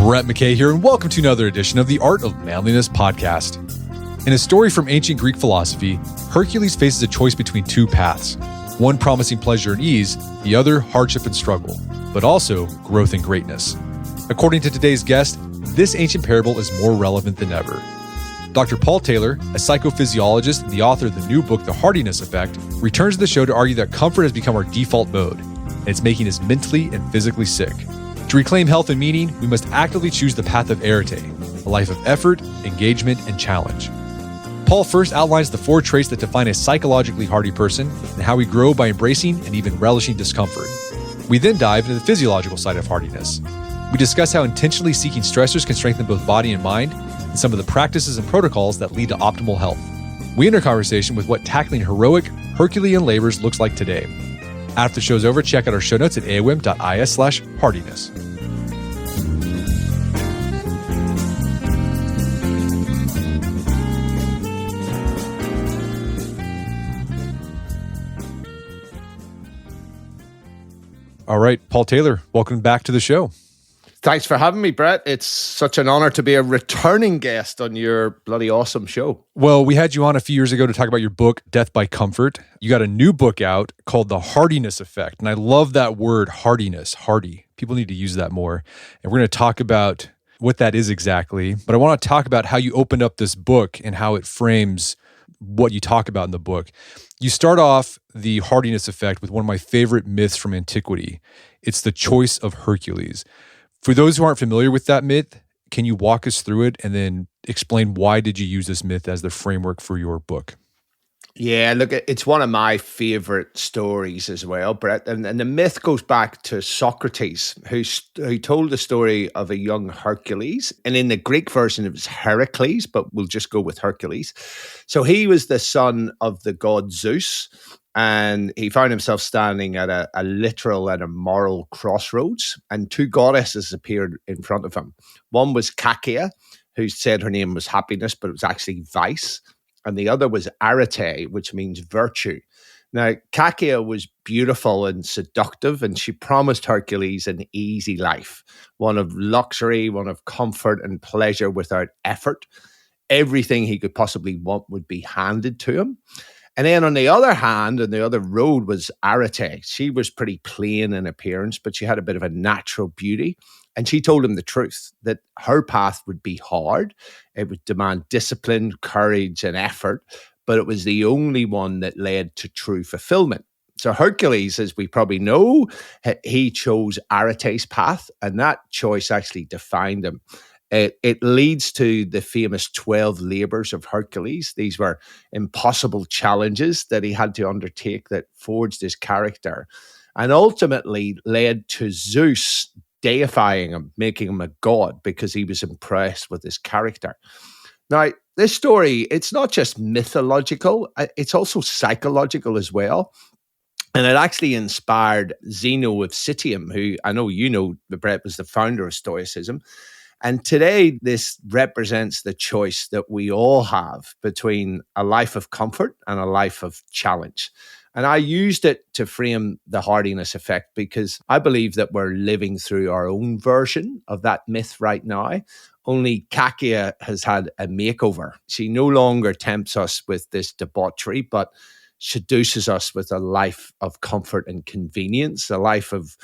Brett McKay here, and welcome to another edition of the Art of Manliness podcast. In a story from ancient Greek philosophy, Hercules faces a choice between two paths, one promising pleasure and ease, the other hardship and struggle, but also growth and greatness. According to today's guest, this ancient parable is more relevant than ever. Dr. Paul Taylor, a psychophysiologist and the author of the new book, The Hardiness Effect, returns to the show to argue that comfort has become our default mode, and it's making us mentally and physically sick. To reclaim health and meaning, we must actively choose the path of arete, a life of effort, engagement, and challenge. Paul first outlines the four traits that define a psychologically hardy person and how we grow by embracing and even relishing discomfort. We then dive into the physiological side of hardiness. We discuss how intentionally seeking stressors can strengthen both body and mind, and some of the practices and protocols that lead to optimal health. We enter conversation with what tackling heroic, Herculean labors looks like today. After the show's over, check out our show notes at aom.is/hardiness. All right, Paul Taylor, welcome back to the show. Thanks for having me, Brett. It's such an honor to be a returning guest on your bloody awesome show. Well, we had you on a few years ago to talk about your book, Death by Comfort. You got a new book out called The Hardiness Effect. And I love that word, hardiness, hardy. People need to use that more. And we're going to talk about what that is exactly. But I want to talk about how you opened up this book and how it frames what you talk about in the book. You start off The Hardiness Effect with one of my favorite myths from antiquity. It's the Choice of Hercules. For those who aren't familiar with that myth, can you walk us through it and then explain why did you use this myth as the framework for your book? Yeah, look, it's one of my favorite stories as well, Brett. And the myth goes back to Socrates, who told the story of a young Hercules. And in the Greek version, it was Heracles, but we'll just go with Hercules. So he was the son of the god Zeus. And he found himself standing at a literal and a moral crossroads, and two goddesses appeared in front of him. One was Kakia, who said her name was happiness, but it was actually vice. And the other was arete, which means virtue. Now, Kakia was beautiful and seductive, and she promised Hercules an easy life, one of luxury, one of comfort and pleasure without effort. Everything he could possibly want would be handed to him. And then on the other hand, on the other road was Arete. She was pretty plain in appearance, but she had a bit of a natural beauty. And she told him the truth, that her path would be hard. It would demand discipline, courage, and effort, but it was the only one that led to true fulfillment. So Hercules, as we probably know, he chose Arete's path, and that choice actually defined him. It leads to the famous 12 labors of Hercules. These were impossible challenges that he had to undertake that forged his character and ultimately led to Zeus deifying him, making him a god because he was impressed with his character. Now, this story, it's not just mythological, it's also psychological as well. And it actually inspired Zeno of Citium, who I know you know, Brett, was the founder of Stoicism. And today, this represents the choice that we all have between a life of comfort and a life of challenge. And I used it to frame the hardiness effect because I believe that we're living through our own version of that myth right now. Only Kakia has had a makeover. She no longer tempts us with this debauchery, but seduces us with a life of comfort and convenience, a life of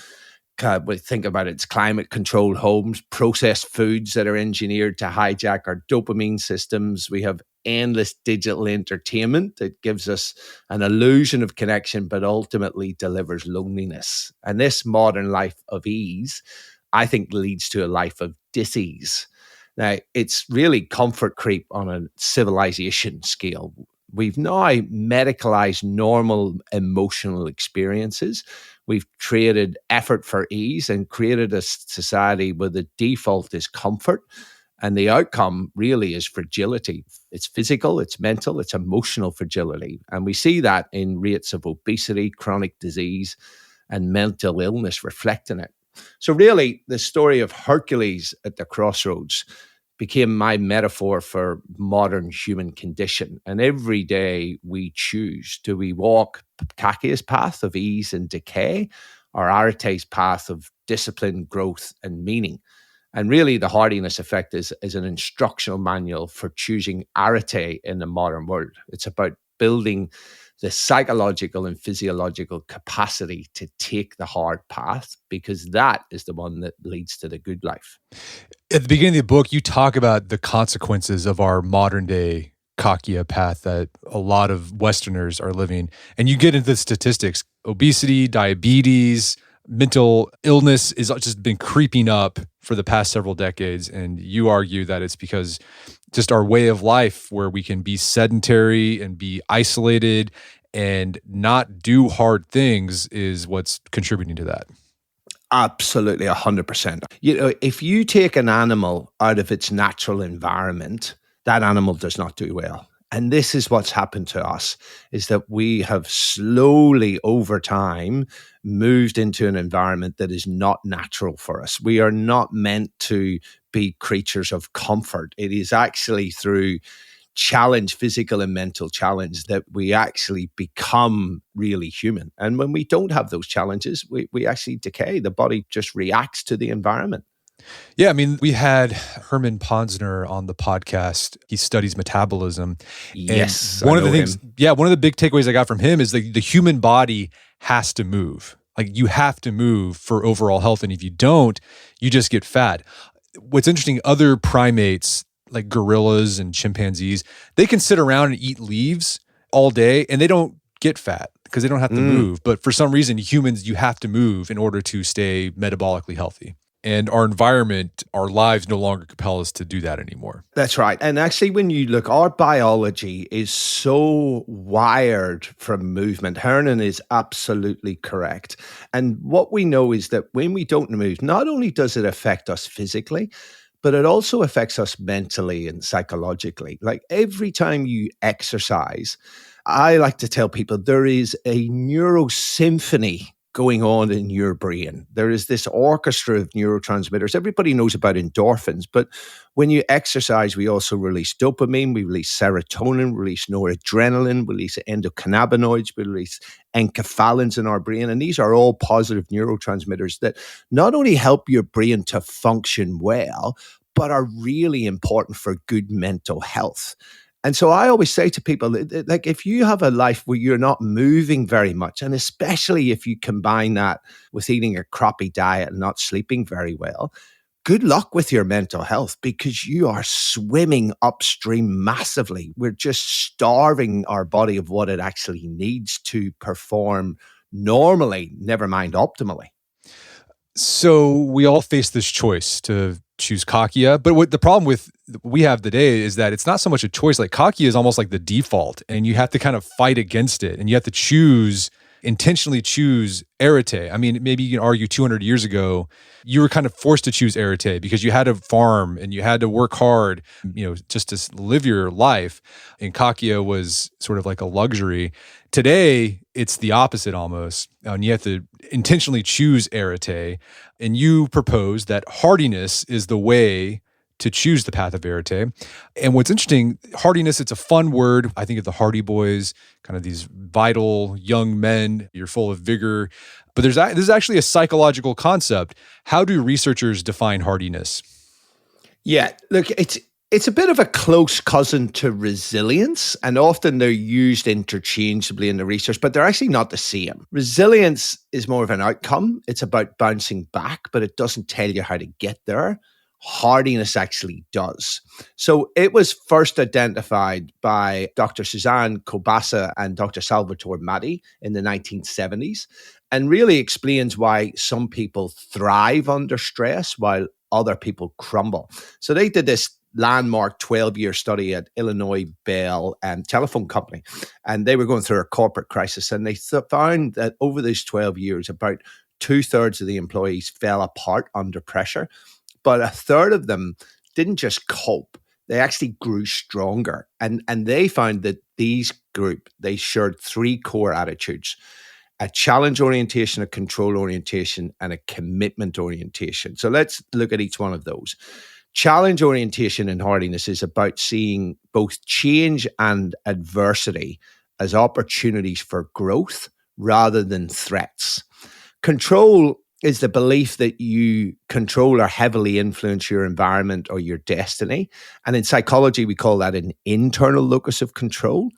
we think about it's climate-controlled homes, processed foods that are engineered to hijack our dopamine systems. We have endless digital entertainment that gives us an illusion of connection, but ultimately delivers loneliness. And this modern life of ease, I think, leads to a life of dis-ease. Now, it's really comfort creep on a civilization scale. We've now medicalized normal emotional experiences. We've traded effort for ease and created a society where the default is comfort. And the outcome really is fragility. It's physical, it's mental, it's emotional fragility. And we see that in rates of obesity, chronic disease, and mental illness reflecting it. So really, the story of Hercules at the crossroads became my metaphor for modern human condition. And every day we choose, do we walk Kakia's path of ease and decay, or Arete's path of discipline, growth, and meaning? And really, the hardiness effect is an instructional manual for choosing arete in the modern world. It's about building the psychological and physiological capacity to take the hard path, because that is the one that leads to the good life. At the beginning of the book, you talk about the consequences of our modern day Kakya path that a lot of Westerners are living. And you get into the statistics: obesity, diabetes, mental illness has just been creeping up for the past several decades. And you argue that it's because just our way of life, where we can be sedentary and be isolated and not do hard things, is what's contributing to that. Absolutely, 100%. If you take an animal out of its natural environment, that animal does not do well. And this is what's happened to us, is that we have slowly over time moved into an environment that is not natural for us. We are not meant to be creatures of comfort. It is actually through challenge, physical and mental challenge, that we actually become really human. And when we don't have those challenges, we actually decay. The body just reacts to the environment. Yeah, I mean, we had Herman Ponsner on the podcast. He studies metabolism. Yes, and one of the things, one of the big takeaways I got from him is the human body has to move. Like, you have to move for overall health. And if you don't, you just get fat. What's interesting, other primates like gorillas and chimpanzees, they can sit around and eat leaves all day and they don't get fat because they don't have to move. But for some reason, humans, you have to move in order to stay metabolically healthy. And our environment, our lives no longer compel us to do that anymore. That's right. And actually, when you look, our biology is so wired from movement. Hernan is absolutely correct. And what we know is that when we don't move, not only does it affect us physically, but it also affects us mentally and psychologically. Like, every time you exercise, I like to tell people there is a neurosymphony going on in your brain. There is this orchestra of neurotransmitters. Everybody knows about endorphins, but when you exercise, we also release dopamine, we release serotonin, release noradrenaline, release endocannabinoids, we release enkephalins in our brain. And these are all positive neurotransmitters that not only help your brain to function well, but are really important for good mental health. And so I always say to people, like, if you have a life where you're not moving very much, and especially if you combine that with eating a crappy diet and not sleeping very well, good luck with your mental health, because you are swimming upstream massively. We're just starving our body of what it actually needs to perform normally, never mind optimally. So we all face this choice to choose Kakya. But what the problem with we have today is that it's not so much a choice. Like, Kakya is almost like the default, and you have to kind of fight against it, and you have to intentionally choose arete. I mean, maybe you can argue 200 years ago, you were kind of forced to choose arete because you had to farm and you had to work hard, just to live your life. And Kakya was sort of like a luxury. Today, it's the opposite almost. And you have to intentionally choose arete. And you propose that hardiness is the way to choose the path of arete. And what's interesting, hardiness, it's a fun word. I think of the Hardy Boys, kind of these vital young men. You're full of vigor. But this is actually a psychological concept. How do researchers define hardiness? Yeah, look, it's a bit of a close cousin to resilience, and often they're used interchangeably in the research, but they're actually not the same. Resilience is more of an outcome. It's about bouncing back, but it doesn't tell you how to get there. Hardiness actually does. So it was first identified by Dr. Suzanne Kobasa and Dr. Salvatore Matti in the 1970s, and really explains why some people thrive under stress while other people crumble. So they did this landmark 12-year study at Illinois Bell Telephone Company, and they were going through a corporate crisis, and they found that over those 12 years, about 2/3 of the employees fell apart under pressure, but 1/3 of them didn't just cope, they actually grew stronger. And they found that these group, they shared 3 core attitudes: a challenge orientation, a control orientation, and a commitment orientation. So let's look at each one of those. Challenge orientation in hardiness is about seeing both change and adversity as opportunities for growth rather than threats. Control is the belief that you control or heavily influence your environment or your destiny. And in psychology, we call that an internal locus of control.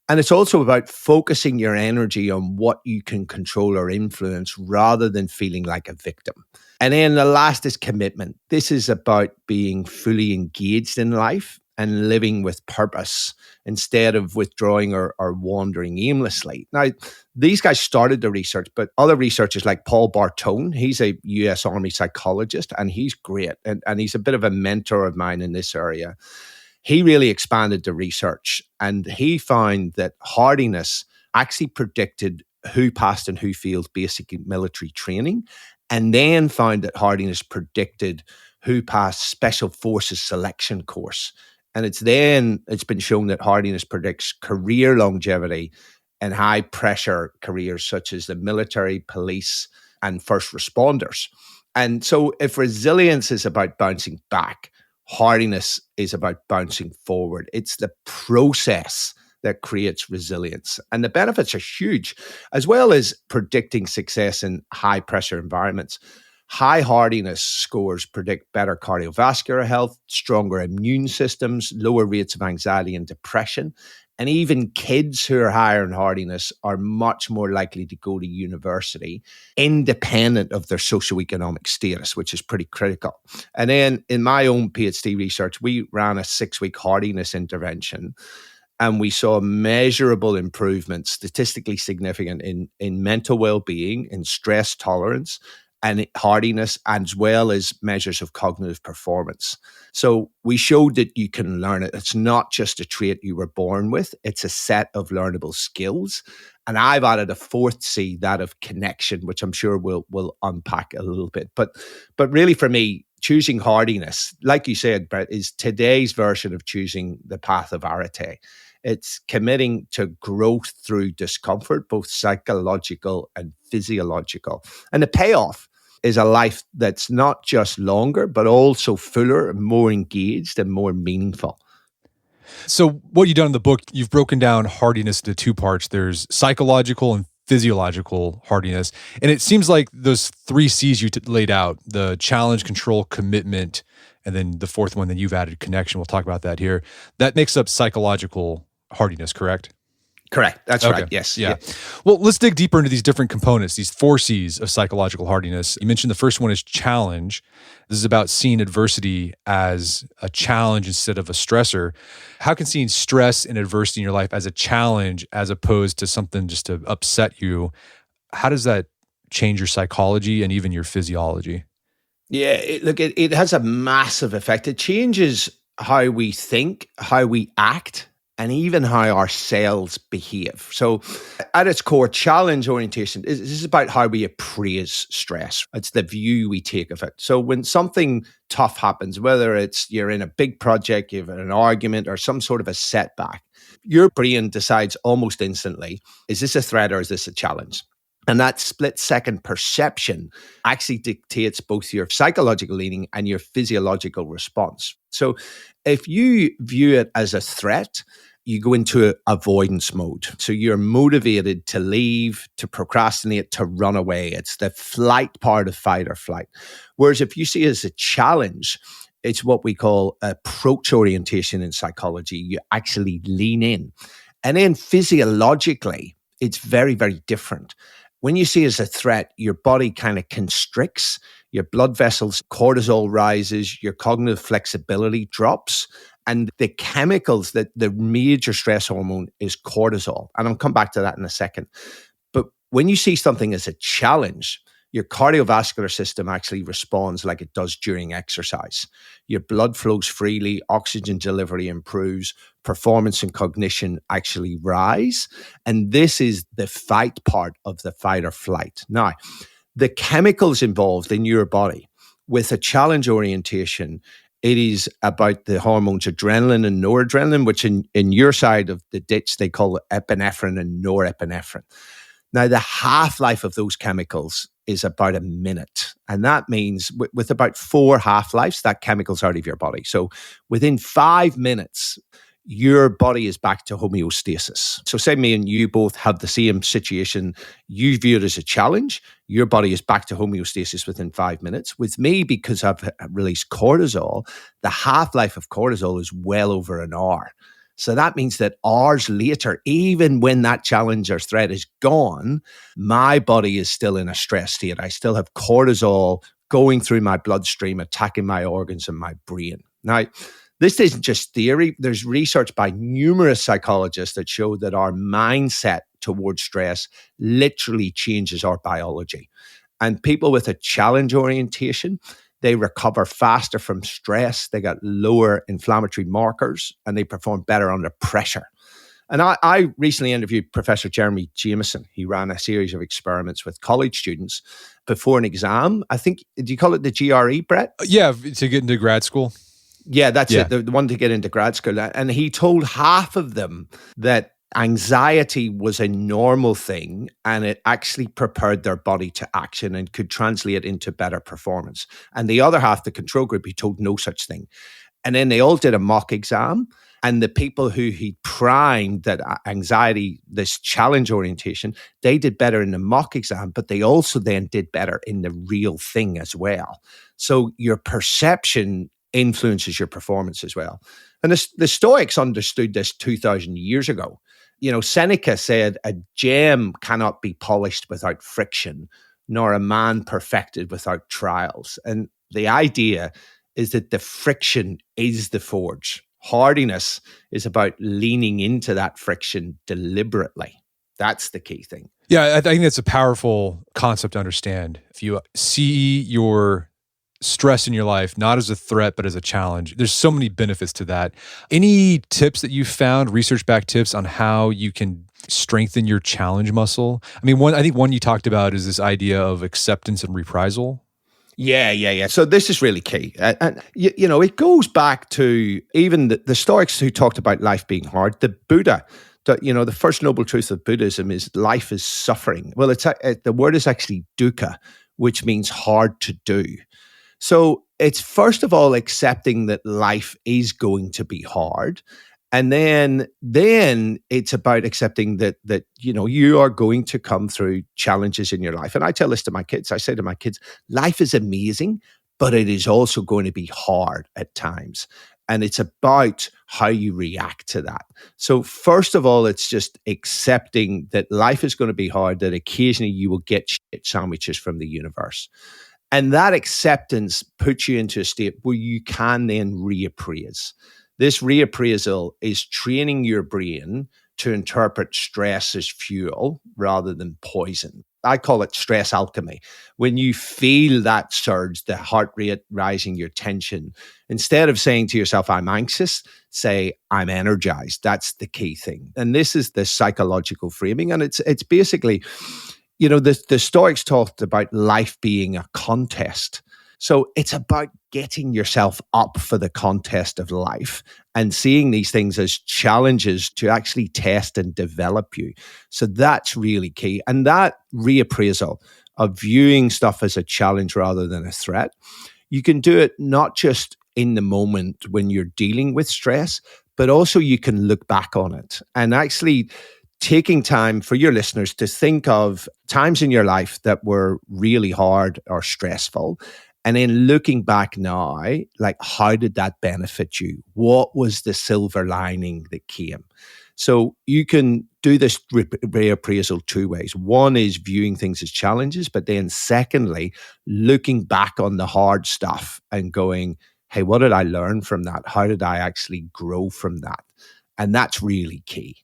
And it's also about focusing your energy on what you can control or influence rather than feeling like a victim. And then the last is commitment. This is about being fully engaged in life and living with purpose instead of withdrawing or wandering aimlessly. Now, these guys started the research, but other researchers like Paul Bartone, he's a US Army psychologist, and he's great. And he's a bit of a mentor of mine in this area. He really expanded the research, and he found that hardiness actually predicted who passed and who failed basic military training, and then found that hardiness predicted who passed special forces selection course. And it's been shown that hardiness predicts career longevity in high pressure careers such as the military, police, and first responders. And so if resilience is about bouncing back, hardiness is about bouncing forward. It's the process that creates resilience. And the benefits are huge, as well as predicting success in high pressure environments. High hardiness scores predict better cardiovascular health, stronger immune systems, lower rates of anxiety and depression. And even kids who are higher in hardiness are much more likely to go to university, independent of their socioeconomic status, which is pretty critical. And then in my own PhD research, we ran a 6-week hardiness intervention, and we saw measurable improvements, statistically significant in mental well-being, in stress tolerance, and hardiness, as well as measures of cognitive performance. So we showed that you can learn it. It's not just a trait you were born with, it's a set of learnable skills. And I've added a fourth C, that of connection, which I'm sure we'll unpack a little bit. But really for me, choosing hardiness, like you said, Brett, is today's version of choosing the path of arete. It's committing to growth through discomfort, both psychological and physiological. And the payoff is a life that's not just longer, but also fuller, more engaged, and more meaningful. So what you've done in the book, you've broken down hardiness into two parts. There's psychological and physiological hardiness. And it seems like those 3 C's you laid out, the challenge, control, commitment, and then the fourth one that you've added, connection. We'll talk about that here. That makes up psychological hardiness, correct? Correct. That's right. Yes. Yeah. Well, let's dig deeper into these different components, these 4 C's of psychological hardiness. You mentioned the first one is challenge. This is about seeing adversity as a challenge instead of a stressor. How can seeing stress and adversity in your life as a challenge as opposed to something just to upset you, how does that change your psychology and even your physiology? Yeah, it has a massive effect. It changes how we think, how we act, and even how our cells behave. So at its core, challenge orientation is about how we appraise stress. It's the view we take of it. So when something tough happens, whether it's you're in a big project, you've an argument, or some sort of a setback, your brain decides almost instantly, is this a threat or is this a challenge? And that split-second perception actually dictates both your psychological leaning and your physiological response. So if you view it as a threat, you go into avoidance mode. So you're motivated to leave, to procrastinate, to run away. It's the flight part of fight or flight. Whereas if you see it as a challenge, it's what we call approach orientation in psychology. You actually lean in. And then physiologically, it's very, very different. When you see it as a threat, your body kind of constricts, your blood vessels, cortisol rises, your cognitive flexibility drops. And the chemicals, that the major stress hormone is cortisol. And I'll come back to that in a second. But when you see something as a challenge, your cardiovascular system actually responds like it does during exercise. Your blood flows freely, oxygen delivery improves, performance and cognition actually rise. And this is the fight part of the fight or flight. Now, the chemicals involved in your body with a challenge orientation, it is about the hormones adrenaline and noradrenaline, which in your side of the ditch, they call it epinephrine and norepinephrine. Now, the half-life of those chemicals is about a minute. And that means with about 4 half-lives, that chemical's out of your body. So within 5 minutes, your body is back to homeostasis. So say me and you both have the same situation. You view it as a challenge. Your body is back to homeostasis within 5 minutes. With me, because I've released cortisol, the half-life of cortisol is well over an hour. So that means that hours later, even when that challenge or threat is gone, my body is still in a stress state. I still have cortisol going through my bloodstream, attacking my organs and my brain. Now, this isn't just theory. There's research by numerous psychologists that show that our mindset towards stress literally changes our biology. And people with a challenge orientation, they recover faster from stress, they got lower inflammatory markers, and they perform better under pressure. And I recently interviewed Professor Jeremy Jameson. He ran a series of experiments with college students before an exam. I think, do you call it the GRE, Brett? Yeah, to get into grad school. Yeah, that's it. The one to get into grad school. And he told half of them that anxiety was a normal thing and it actually prepared their body to action and could translate into better performance. And the other half, the control group, he told no such thing. And then they all did a mock exam. And the people who he primed that anxiety, this challenge orientation, they did better in the mock exam, but they also then did better in the real thing as well. So your perception influences your performance as well. And the Stoics understood this 2,000 years ago. You know, Seneca said, a gem cannot be polished without friction, nor a man perfected without trials. And the idea is that the friction is the forge. Hardiness is about leaning into that friction deliberately. That's the key thing. Yeah, I think that's a powerful concept to understand. If you see your stress in your life, not as a threat, but as a challenge, there's so many benefits to that. Any tips that you found, research-backed tips on how you can strengthen your challenge muscle? I mean, I think one you talked about is this idea of acceptance and reprisal. Yeah. So this is really key. And you know, it goes back to even the Stoics who talked about life being hard. The Buddha, the first noble truth of Buddhism is life is suffering. Well, the word is actually dukkha, which means hard to do. So it's first of all accepting that life is going to be hard. And then it's about accepting that you are going to come through challenges in your life. And I tell this to my kids. I say to my kids, life is amazing, but it is also going to be hard at times. And it's about how you react to that. So first of all, it's just accepting that life is going to be hard, that occasionally you will get shit sandwiches from the universe. And that acceptance puts you into a state where you can then reappraise. This reappraisal is training your brain to interpret stress as fuel rather than poison. I call it stress alchemy. When you feel that surge, the heart rate rising, your tension, instead of saying to yourself, I'm anxious, say, I'm energized. That's the key thing. And this is the psychological framing. And it's basically, the Stoics talked about life being a contest. So it's about getting yourself up for the contest of life and seeing these things as challenges to actually test and develop you. So that's really key. And that reappraisal of viewing stuff as a challenge rather than a threat, you can do it not just in the moment when you're dealing with stress, but also you can look back on it and actually taking time for your listeners to think of times in your life that were really hard or stressful. And then looking back now, like, how did that benefit you? What was the silver lining that came? So you can do this reappraisal two ways. One is viewing things as challenges, but then secondly, looking back on the hard stuff and going, hey, what did I learn from that? How did I actually grow from that? And that's really key.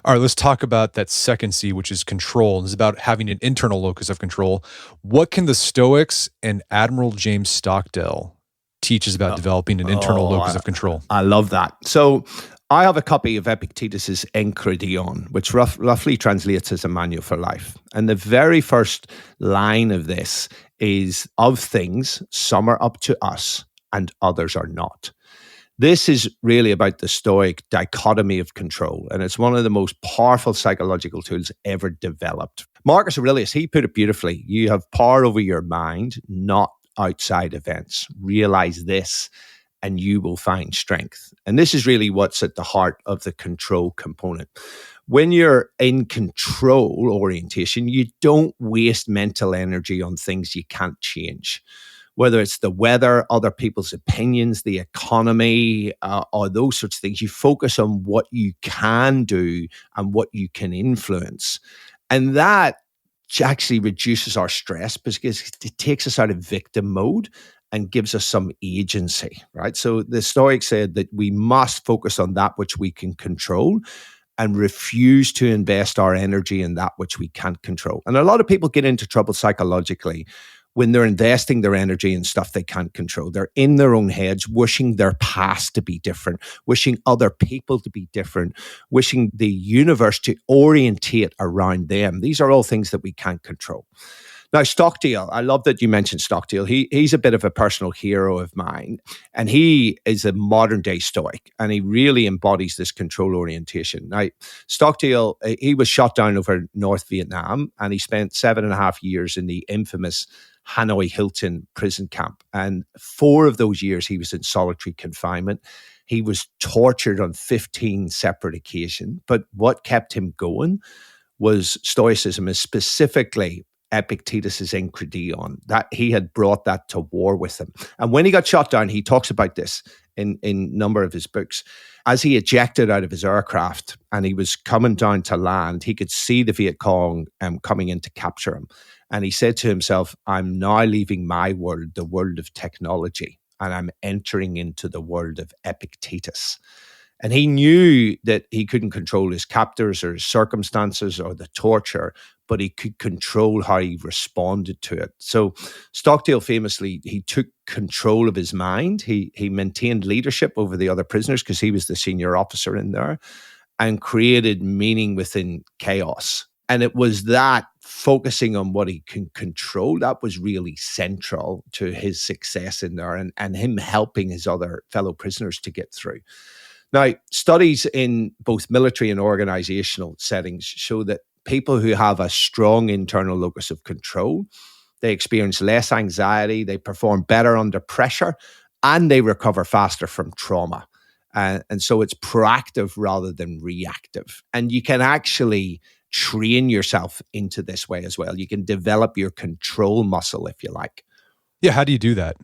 All right, let's talk about that second C, which is control. It's about having an internal locus of control. What can the Stoics and Admiral James Stockdale teach us about developing an internal locus of control? I love that. So I have a copy of Epictetus's Enchiridion, which roughly translates as a manual for life. And the very first line of this is, of things, some are up to us and others are not. This is really about the Stoic dichotomy of control, and it's one of the most powerful psychological tools ever developed. Marcus Aurelius, he put it beautifully. You have power over your mind, not outside events. Realize this, and you will find strength. And this is really what's at the heart of the control component. When you're in control orientation, you don't waste mental energy on things you can't change, whether it's the weather, other people's opinions, the economy, or those sorts of things. You focus on what you can do and what you can influence. And that actually reduces our stress because it takes us out of victim mode and gives us some agency, right? So the Stoics said that we must focus on that which we can control and refuse to invest our energy in that which we can't control. And a lot of people get into trouble psychologically when they're investing their energy in stuff they can't control. They're in their own heads, wishing their past to be different, wishing other people to be different, wishing the universe to orientate around them. These are all things that we can't control. Now, Stockdale, I love that you mentioned Stockdale. He's a bit of a personal hero of mine, and he is a modern day Stoic, and he really embodies this control orientation. Now, Stockdale, he was shot down over North Vietnam, and he spent 7.5 years in the infamous Hanoi Hilton prison camp. And 4 of those years, he was in solitary confinement. He was tortured on 15 separate occasions. But what kept him going was Stoicism, is specifically Epictetus's Enchiridion, that he had brought that to war with him. And when he got shot down, he talks about this in a number of his books. As he ejected out of his aircraft and he was coming down to land, he could see the Viet Cong coming in to capture him. And he said to himself, I'm now leaving my world, the world of technology, and I'm entering into the world of Epictetus. And he knew that he couldn't control his captors or his circumstances or the torture, but he could control how he responded to it. So Stockdale famously, he took control of his mind. He maintained leadership over the other prisoners because he was the senior officer in there, and created meaning within chaos. And it was that focusing on what he can control that was really central to his success in there, and him helping his other fellow prisoners to get through. Now, studies in both military and organizational settings show that people who have a strong internal locus of control, they experience less anxiety, they perform better under pressure, and they recover faster from trauma. And so it's proactive rather than reactive. And you can actually train yourself into this way as well. You can develop your control muscle, if you like. Yeah, how do you do that?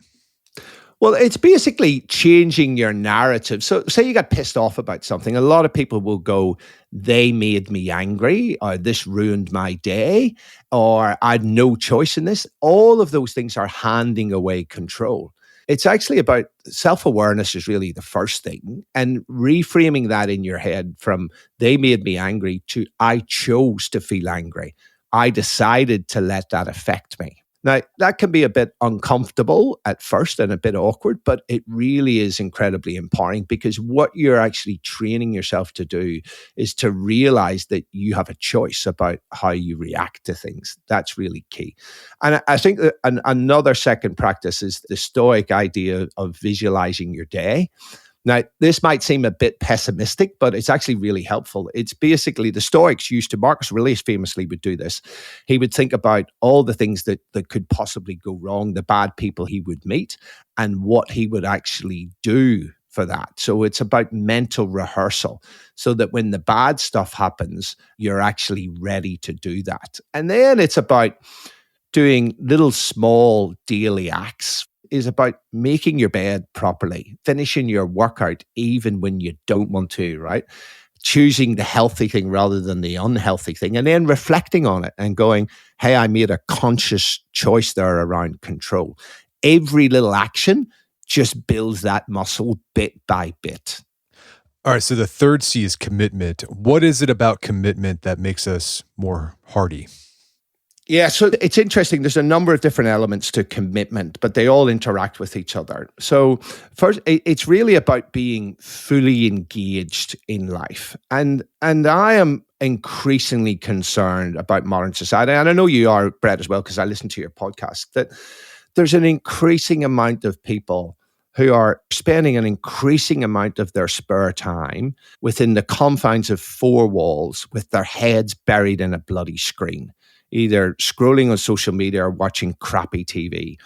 Well, it's basically changing your narrative. So say you got pissed off about something. A lot of people will go, they made me angry, or this ruined my day, or I had no choice in this. All of those things are handing away control. It's actually about self-awareness is really the first thing, and reframing that in your head from they made me angry to I chose to feel angry. I decided to let that affect me. Now, that can be a bit uncomfortable at first and a bit awkward, but it really is incredibly empowering, because what you're actually training yourself to do is to realize that you have a choice about how you react to things. That's really key. And I think that another second practice is the Stoic idea of visualizing your day. Now, this might seem a bit pessimistic, but it's actually really helpful. It's basically the Stoics used to, Marcus Aurelius famously would do this. He would think about all the things that could possibly go wrong, the bad people he would meet, and what he would actually do for that. So it's about mental rehearsal, so that when the bad stuff happens, you're actually ready to do that. And then it's about doing little small daily acts. Is about making your bed properly, finishing your workout even when you don't want to, right? Choosing the healthy thing rather than the unhealthy thing, and then reflecting on it and going, hey, I made a conscious choice there around control. Every little action just builds that muscle bit by bit. All right, so the third C is commitment. What is it about commitment that makes us more hardy? Yeah, so it's interesting. There's a number of different elements to commitment, but they all interact with each other. So first, it's really about being fully engaged in life. And I am increasingly concerned about modern society. And I know you are, Brett, as well, because I listen to your podcast, that there's an increasing amount of people who are spending an increasing amount of their spare time within the confines of 4 walls with their heads buried in a bloody screen, either scrolling on social media or watching crappy TV.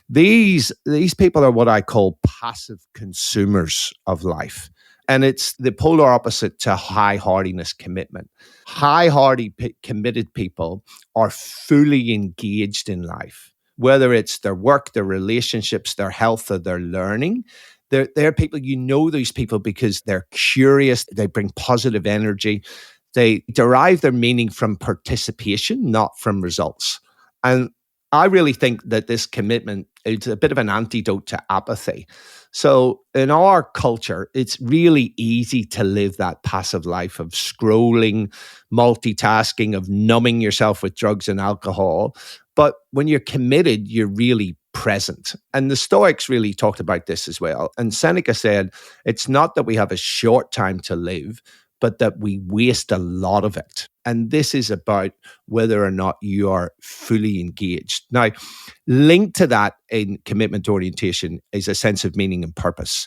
These people are what I call passive consumers of life. And it's the polar opposite to high hardiness commitment. High hardy committed people are fully engaged in life, whether it's their work, their relationships, their health, or their learning. They're people, you know, these people because they're curious, they bring positive energy, they derive their meaning from participation, not from results. And I really think that this commitment is a bit of an antidote to apathy. So in our culture, it's really easy to live that passive life of scrolling, multitasking, of numbing yourself with drugs and alcohol. But when you're committed, you're really present. And the Stoics really talked about this as well. And Seneca said, it's not that we have a short time to live, but that we waste a lot of it. And this is about whether or not you are fully engaged. Now, linked to that in commitment orientation is a sense of meaning and purpose.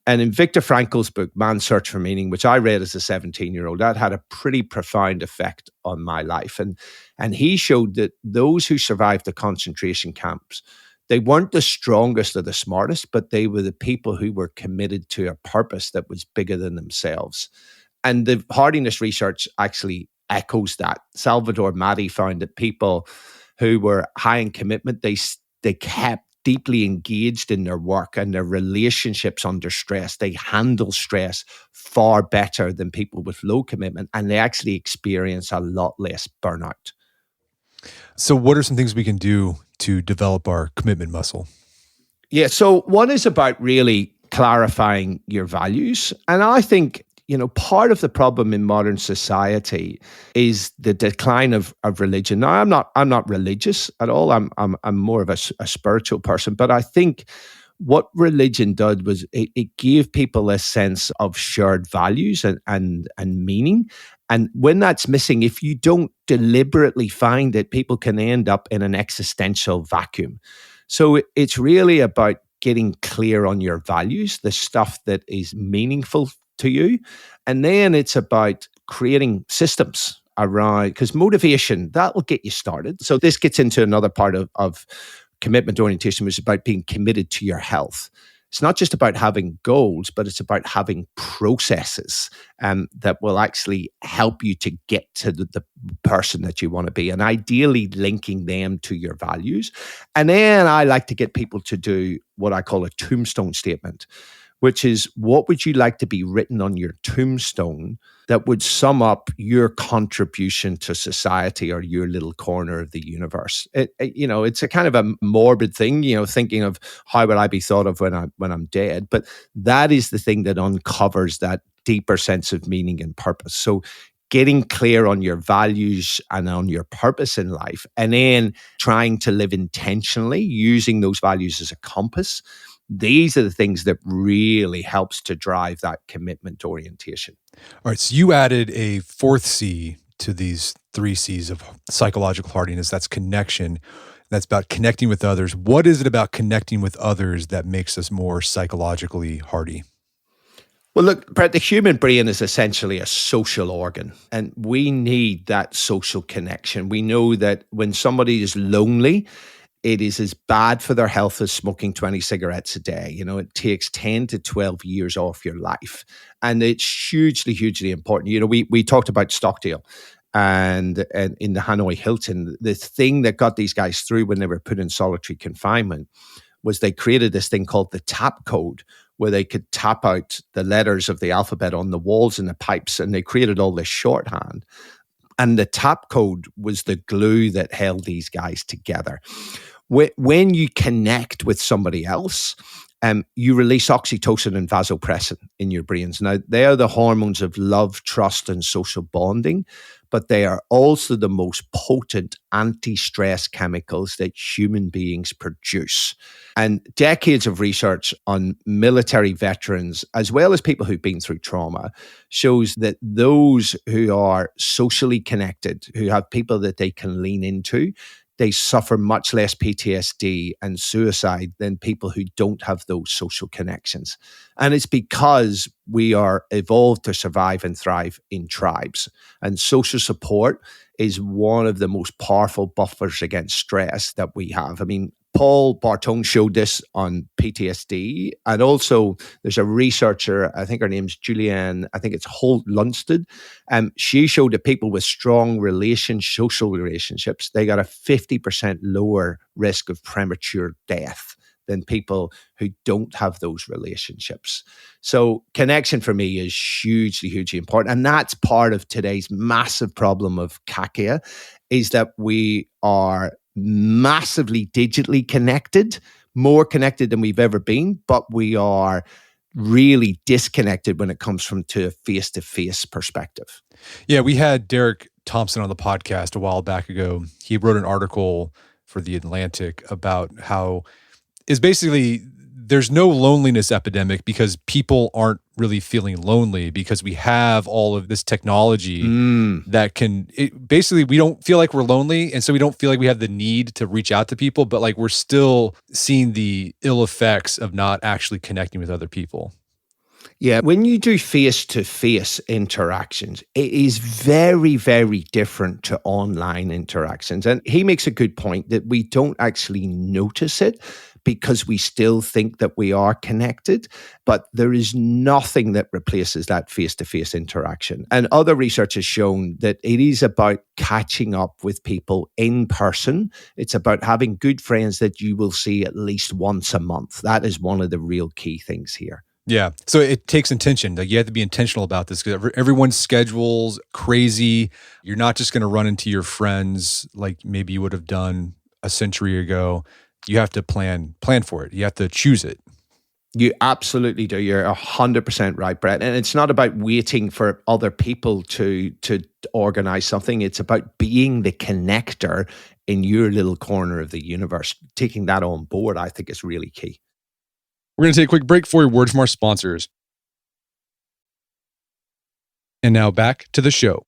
And in Viktor Frankl's book, Man's Search for Meaning, which I read as a 17-year-old, that had a pretty profound effect on my life. And he showed that those who survived the concentration camps, they weren't the strongest or the smartest, but they were the people who were committed to a purpose that was bigger than themselves. And the hardiness research actually echoes that. Salvador Madi found that people who were high in commitment, they kept deeply engaged in their work and their relationships under stress. They handle stress far better than people with low commitment, and they actually experience a lot less burnout. So what are some things we can do to develop our commitment muscle? Yeah, so one is about really clarifying your values. And I think, part of the problem in modern society is the decline of religion. Now, I'm not religious at all. I'm more of a spiritual person, but I think what religion did was it gave people a sense of shared values and meaning. And when that's missing, if you don't deliberately find it, people can end up in an existential vacuum. So it's really about getting clear on your values, the stuff that is meaningful to you. And then it's about creating systems around, because motivation, that will get you started. So this gets into another part of commitment orientation, which is about being committed to your health. It's not just about having goals, but it's about having processes that will actually help you to get to the person that you want to be, and ideally linking them to your values. And then I like to get people to do what I call a tombstone statement, which is, what would you like to be written on your tombstone that would sum up your contribution to society or your little corner of the universe? It's a kind of a morbid thing, thinking of how will I be thought of when I'm dead. But that is the thing that uncovers that deeper sense of meaning and purpose. So getting clear on your values and on your purpose in life, and then trying to live intentionally, using those values as a compass. These are the things that really helps to drive that commitment orientation. All right. So you added a fourth C to these three C's of psychological hardiness. That's connection. That's about connecting with others. What is it about connecting with others that makes us more psychologically hardy? Well, look, Brett, the human brain is essentially a social organ, and we need that social connection. We know that when somebody is lonely, it is as bad for their health as smoking 20 cigarettes a day. It takes 10 to 12 years off your life. And it's hugely, hugely important. We talked about Stockdale and in the Hanoi Hilton. The thing that got these guys through when they were put in solitary confinement was they created this thing called the tap code, where they could tap out the letters of the alphabet on the walls and the pipes, and they created all this shorthand. And the tap code was the glue that held these guys together. When you connect with somebody else, you release oxytocin and vasopressin in your brains. Now, they are the hormones of love, trust, and social bonding, but they are also the most potent anti-stress chemicals that human beings produce. And decades of research on military veterans, as well as people who've been through trauma, shows that those who are socially connected, who have people that they can lean into, they suffer much less PTSD and suicide than people who don't have those social connections. And it's because we are evolved to survive and thrive in tribes. And social support is one of the most powerful buffers against stress that we have. I mean, Paul Bartone showed this on PTSD. And also there's a researcher, I think her name's Julianne, I think it's Holt Lunsted. She showed that people with strong social relationships, they got a 50% lower risk of premature death than people who don't have those relationships. So connection for me is hugely, hugely important. And that's part of today's massive problem of CACIA, is that we are massively digitally connected, more connected than we've ever been, but we are really disconnected when it comes to a face-to-face perspective. Yeah, we had Derek Thompson on the podcast a while back ago. He wrote an article for The Atlantic about how is basically there's no loneliness epidemic because people aren't really feeling lonely because we have all of this technology that basically we don't feel like we're lonely, and so we don't feel like we have the need to reach out to people, but like we're still seeing the ill effects of not actually connecting with other people. Yeah, when you do face-to-face interactions, it is very, very different to online interactions. And he makes a good point that we don't actually notice it because we still think that we are connected, but there is nothing that replaces that face-to-face interaction. And other research has shown that it is about catching up with people in person. It's about having good friends that you will see at least once a month. That is one of the real key things here. Yeah. So it takes intention. Like you have to be intentional about this because everyone's schedule's crazy. You're not just going to run into your friends like maybe you would have done a century ago. You have to plan for it. You have to choose it. You absolutely do. You're 100% right, Brett. And it's not about waiting for other people to organize something. It's about being the connector in your little corner of the universe. Taking that on board, I think, is really key. We're going to take a quick break for a word from our sponsors. And now back to the show.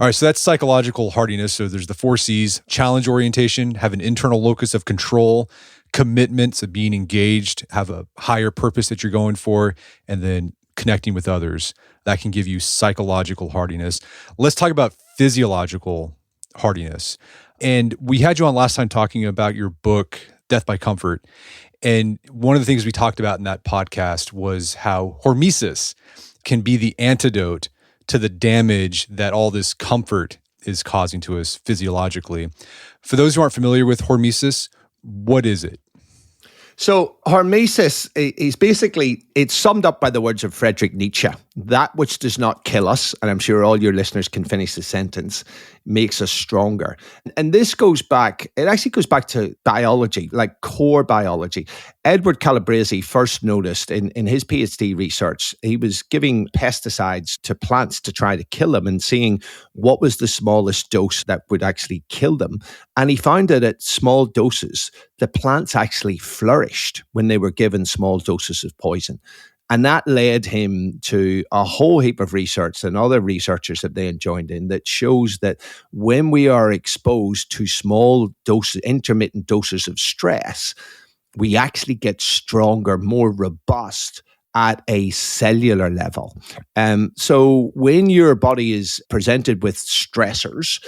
All right, so that's psychological hardiness. So there's the 4 C's: challenge orientation, have an internal locus of control, commitment, so being engaged, have a higher purpose that you're going for, and then connecting with others. That can give you psychological hardiness. Let's talk about physiological hardiness. And we had you on last time talking about your book, Death by Comfort. And one of the things we talked about in that podcast was how hormesis can be the antidote to the damage that all this comfort is causing to us physiologically. For those who aren't familiar with hormesis, what is it? So hormesis is basically, it's summed up by the words of Friedrich Nietzsche. That which does not kill us, and I'm sure all your listeners can finish the sentence, makes us stronger. And this actually goes back to biology, like core biology. Edward Calabrese first noticed in his PhD research, he was giving pesticides to plants to try to kill them and seeing what was the smallest dose that would actually kill them. And he found that at small doses, the plants actually flourished when they were given small doses of poison. And that led him to a whole heap of research, and other researchers that they joined in, that shows that when we are exposed to small doses, intermittent doses of stress, we actually get stronger, more robust at a cellular level. So when your body is presented with stressors,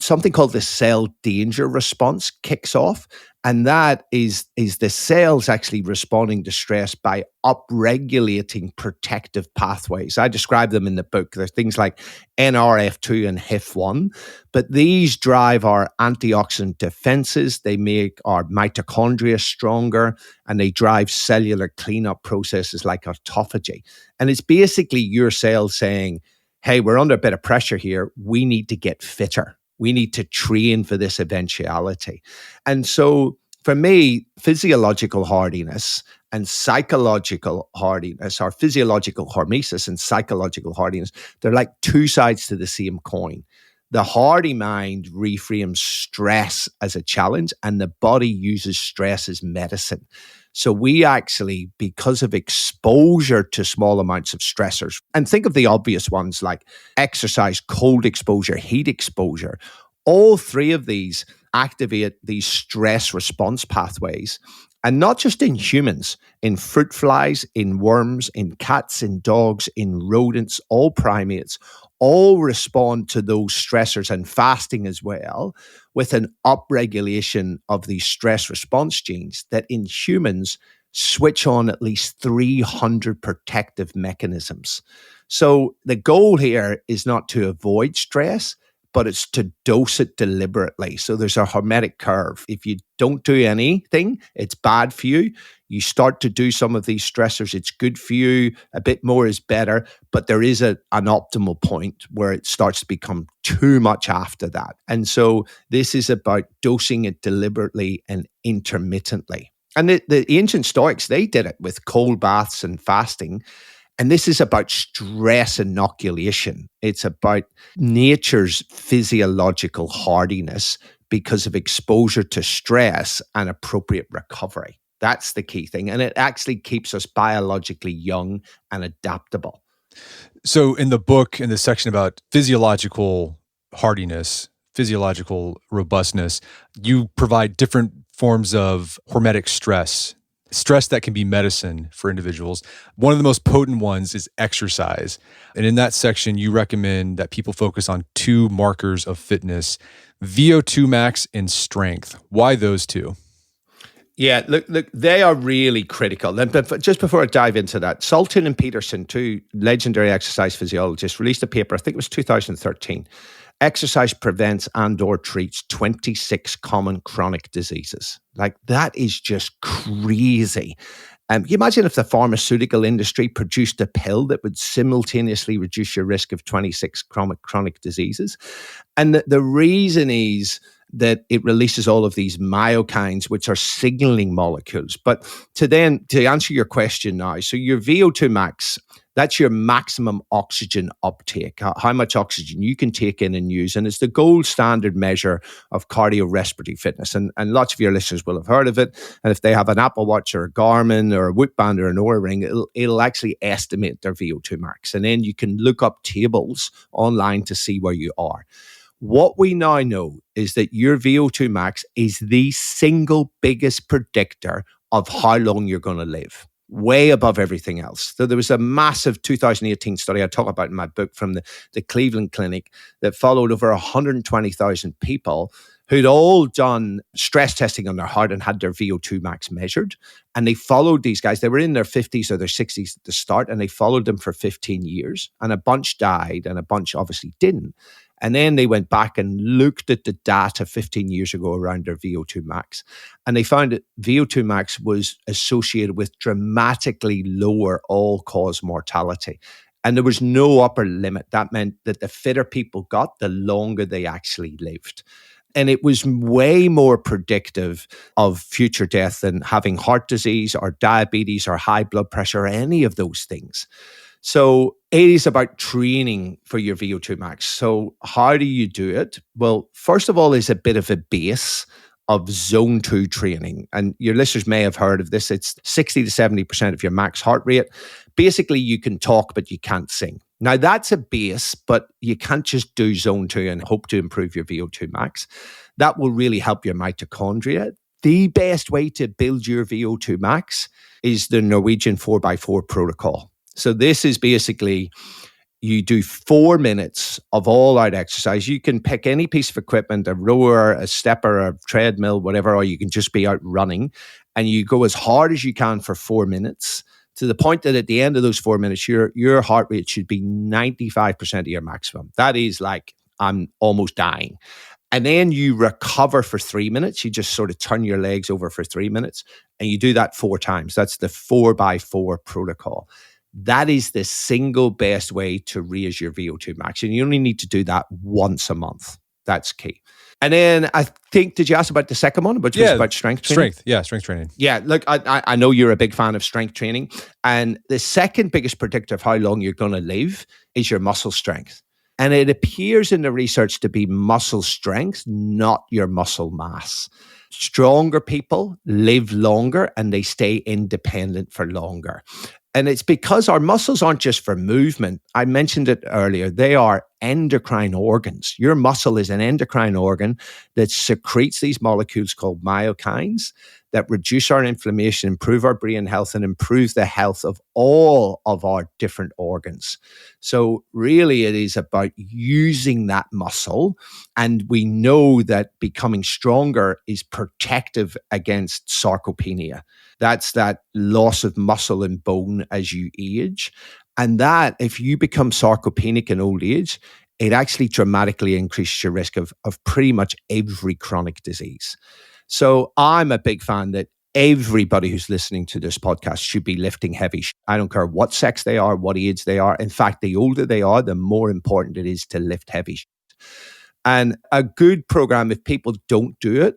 something called the cell danger response kicks off. And that is the cells actually responding to stress by upregulating protective pathways. I describe them in the book. There's things like NRF2 and HIF1, but these drive our antioxidant defenses. They make our mitochondria stronger, and they drive cellular cleanup processes like autophagy. And it's basically your cells saying, hey, we're under a bit of pressure here. We need to get fitter. We need to train for this eventuality. And so for me, physiological hardiness and psychological hardiness, or physiological hormesis and psychological hardiness, they're like two sides to the same coin. The hardy mind reframes stress as a challenge, and the body uses stress as medicine. So we actually, because of exposure to small amounts of stressors, and think of the obvious ones like exercise, cold exposure, heat exposure, all three of these activate these stress response pathways. And not just in humans, in fruit flies, in worms, in cats, in dogs, in rodents, all primates, all respond to those stressors and fasting as well with an upregulation of these stress response genes that in humans switch on at least 300 protective mechanisms. So the goal here is not to avoid stress, but it's to dose it deliberately. So there's a hermetic curve. If you don't do anything, it's bad for you. You start to do some of these stressors, it's good for you. A bit more is better, but there is an optimal point where it starts to become too much after that. And so this is about dosing it deliberately and intermittently. And the ancient Stoics, they did it with cold baths and fasting. And this is about stress inoculation. It's about nature's physiological hardiness because of exposure to stress and appropriate recovery. That's the key thing. And it actually keeps us biologically young and adaptable. So in the book, in the section about physiological hardiness, physiological robustness, you provide different forms of hormetic stress that can be medicine for individuals. One of the most potent ones is exercise. And in that section, you recommend that people focus on two markers of fitness, VO2 max and strength. Why those two? Yeah, look, they are really critical. But just before I dive into that, Salton and Peterson, two legendary exercise physiologists, released a paper, I think it was 2013. Exercise prevents and/or treats 26 common chronic diseases. Like, that is just crazy. You imagine if the pharmaceutical industry produced a pill that would simultaneously reduce your risk of 26 chronic diseases. And the reason is that it releases all of these myokines, which are signaling molecules. But to answer your question now, so your VO2 max, that's your maximum oxygen uptake, how much oxygen you can take in and use. And it's the gold standard measure of cardiorespiratory fitness. And lots of your listeners will have heard of it. And if they have an Apple Watch or a Garmin or a Whoop Band or an Oura Ring, it'll actually estimate their VO2 max. And then you can look up tables online to see where you are. What we now know is that your VO2 max is the single biggest predictor of how long you're going to live, way above everything else. So there was a massive 2018 study I talk about in my book from the Cleveland Clinic that followed over 120,000 people who'd all done stress testing on their heart and had their VO2 max measured. And they followed these guys. They were in their 50s or their 60s at the start, and they followed them for 15 years. And a bunch died and a bunch obviously didn't. And then they went back and looked at the data 15 years ago around their VO2 max. And they found that VO2 max was associated with dramatically lower all-cause mortality. And there was no upper limit. That meant that the fitter people got, the longer they actually lived. And it was way more predictive of future death than having heart disease or diabetes or high blood pressure or any of those things. So it is about training for your VO2 max. So how do you do it? Well, first of all, is a bit of a base of zone 2 training. And your listeners may have heard of this. It's 60 to 70% of your max heart rate. Basically, you can talk, but you can't sing. Now, that's a base, but you can't just do zone 2 and hope to improve your VO2 max. That will really help your mitochondria. The best way to build your VO2 max is the Norwegian 4x4 protocol. So this is basically, you do 4 minutes of all-out exercise. You can pick any piece of equipment, a rower, a stepper, a treadmill, whatever, or you can just be out running. And you go as hard as you can for 4 minutes, to the point that at the end of those 4 minutes, your heart rate should be 95% of your maximum. That is like, I'm almost dying. And then you recover for 3 minutes. You just sort of turn your legs over for 3 minutes. And you do that 4 times. That's the 4x4 protocol. That is the single best way to raise your VO2 max. And you only need to do that once a month. That's key. And then I think, did you ask about the second one, which was about strength training? Strength training. Yeah, look, I know you're a big fan of strength training. And the second biggest predictor of how long you're going to live is your muscle strength. And it appears in the research to be muscle strength, not your muscle mass. Stronger people live longer and they stay independent for longer. And it's because our muscles aren't just for movement. I mentioned it earlier. They are endocrine organs. Your muscle is an endocrine organ that secretes these molecules called myokines that reduce our inflammation, improve our brain health, and improve the health of all of our different organs. So really it is about using that muscle. And we know that becoming stronger is protective against sarcopenia. That's that loss of muscle and bone as you age. And that, if you become sarcopenic in old age, it actually dramatically increases your risk of pretty much every chronic disease. So I'm a big fan that everybody who's listening to this podcast should be lifting heavy. I don't care what sex they are, what age they are. In fact, the older they are, the more important it is to lift heavy. And a good program, if people don't do it,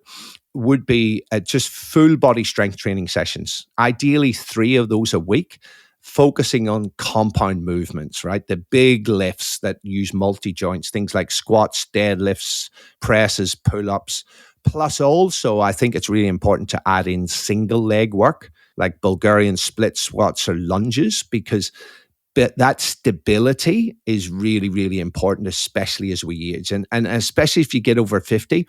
would be just full body strength training sessions. Ideally, 3 of those a week, focusing on compound movements, right? The big lifts that use multi-joints, things like squats, deadlifts, presses, pull-ups. Plus also, I think it's really important to add in single leg work, like Bulgarian split squats or lunges, because that stability is really, really important, especially as we age. And especially if you get over 50,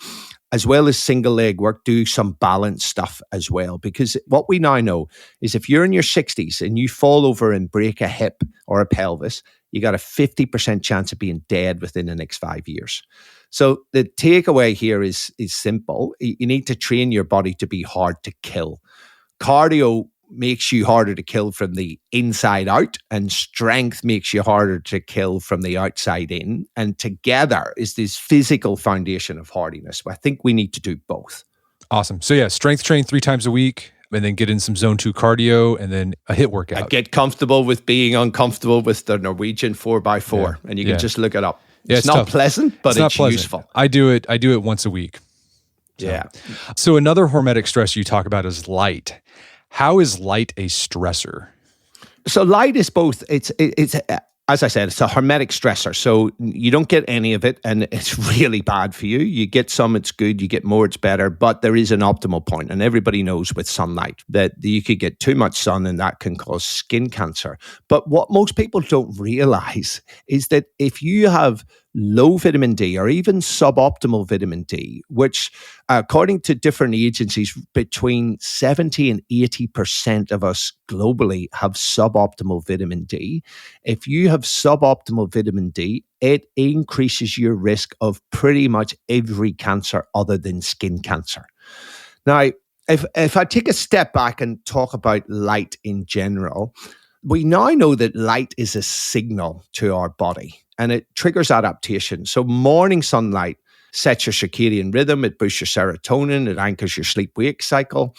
as well as single leg work, do some balance stuff as well. Because what we now know is if you're in your 60s and you fall over and break a hip or a pelvis, you got a 50% chance of being dead within the next 5 years. So the takeaway here is simple. You need to train your body to be hard to kill. Cardio makes you harder to kill from the inside out, and strength makes you harder to kill from the outside in. And together is this physical foundation of hardiness. I think we need to do both. Awesome. So yeah, strength train 3 times a week, and then get in some zone 2 cardio, and then a HIIT workout. I get comfortable with being uncomfortable with the Norwegian 4x4, and you can just look it up. It's not tough. Pleasant, but it's useful. I do it once a week. So. Yeah. So another hormetic stress you talk about is light. How is light a stressor? So light is both. It's as I said, it's a hormetic stressor. So you don't get any of it, and it's really bad for you. You get some, it's good. You get more, it's better. But there is an optimal point, and everybody knows with sunlight that you could get too much sun, and that can cause skin cancer. But what most people don't realize is that if you have low vitamin D or even suboptimal vitamin D, which according to different agencies, between 70 and 80% of us globally have suboptimal vitamin D. If you have suboptimal vitamin D, it increases your risk of pretty much every cancer other than skin cancer. Now, if I take a step back and talk about light in general, we now know that light is a signal to our body and it triggers adaptation. So morning sunlight sets your circadian rhythm, it boosts your serotonin, it anchors your sleep-wake cycle.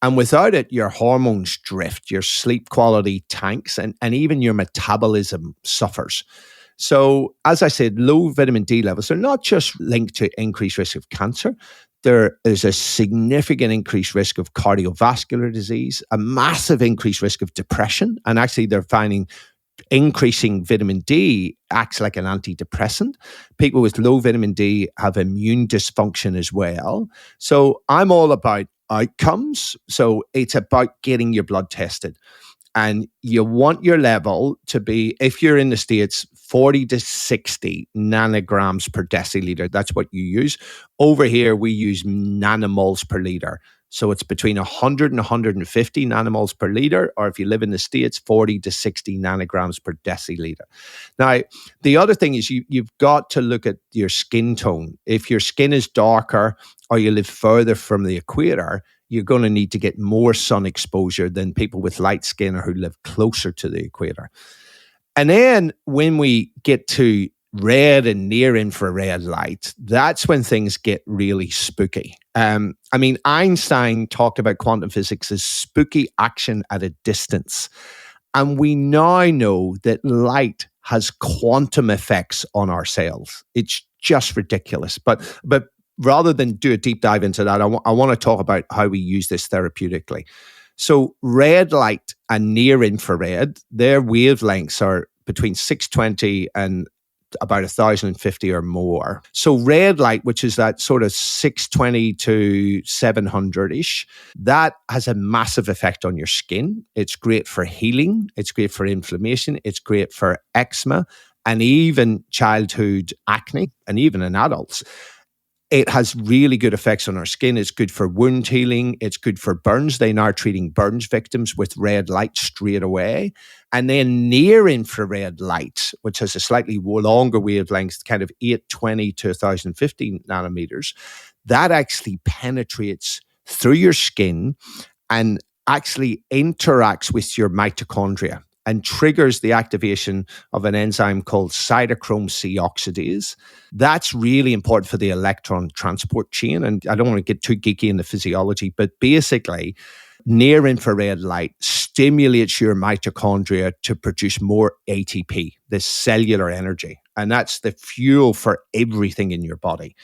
And without it, your hormones drift, your sleep quality tanks, and even your metabolism suffers. So as I said, low vitamin D levels are not just linked to increased risk of cancer. There is a significant increased risk of cardiovascular disease, a massive increased risk of depression. And actually, they're finding increasing vitamin D acts like an antidepressant. People with low vitamin D have immune dysfunction as well. So I'm all about outcomes. So it's about getting your blood tested. And you want your level to be, if you're in the States, 40 to 60 nanograms per deciliter. That's what you use. Over here, we use nanomoles per liter. So it's between 100 and 150 nanomoles per liter, or if you live in the States, 40 to 60 nanograms per deciliter. Now, the other thing is you've got to look at your skin tone. If your skin is darker or you live further from the equator, you're going to need to get more sun exposure than people with light skin or who live closer to the equator. And then when we get to red and near infrared light, that's when things get really spooky. Einstein talked about quantum physics as spooky action at a distance. And we now know that light has quantum effects on our cells. It's just ridiculous. But rather than do a deep dive into that, I want to talk about how we use this therapeutically. So red light and near infrared, their wavelengths are between 620 and about 1,050 or more. So red light, which is that sort of 620 to 700-ish, that has a massive effect on your skin. It's great for healing. It's great for inflammation. It's great for eczema and even childhood acne and even in adults. It has really good effects on our skin. It's good for wound healing. It's good for burns. They now are treating burns victims with red light straight away. And then near infrared light, which has a slightly longer wavelength, kind of 820 to 1,050 nanometers, that actually penetrates through your skin and actually interacts with your mitochondria and triggers the activation of an enzyme called cytochrome C oxidase. That's really important for the electron transport chain. And I don't want to get too geeky in the physiology, but basically, near infrared light stimulates your mitochondria to produce more ATP, this cellular energy. And that's the fuel for everything in your body.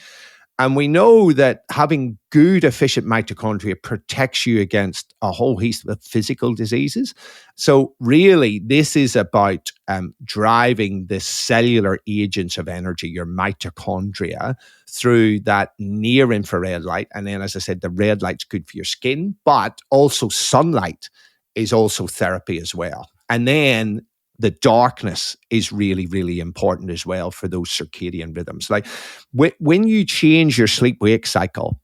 And we know that having good, efficient mitochondria protects you against a whole host of physical diseases. So really, this is about driving the cellular agents of energy, your mitochondria, through that near infrared light. And then, as I said, the red light's good for your skin, but also sunlight is also therapy as well. And then the darkness is really, really important as well for those circadian rhythms. Like when you change your sleep-wake cycle,